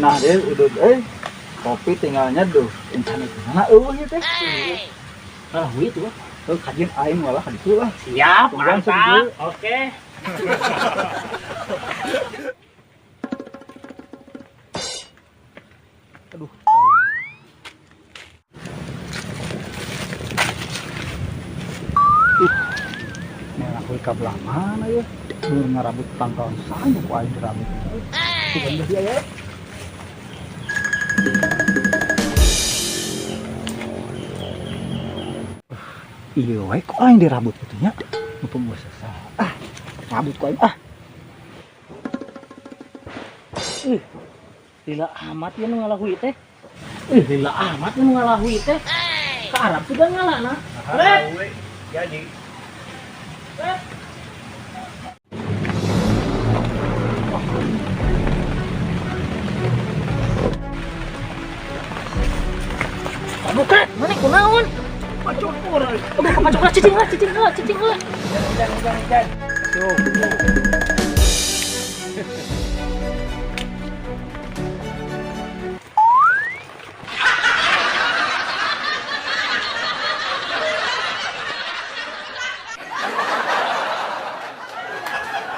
nah deh udah kopi tinggalnya tuh internet mana ya teh nah itu kajian aing malah kan itu lah Siap, mantap. Oke. aduh nah aku ke belah mana ya ngarabut pangkalan saya ku aing rambut sudah dia ya iya wae kok aing di rambut gitu nya mumpung geus selesai rambut ku aing Lila amat ya nu ngalahui teh. Lila amat ya nu ngalahui teh. Ke Arab juga ngalana. Rek. Jadi Rek. Aduh, Kak, mana kunaon? macam orang. Aduh, macam cicing lah. Jangan.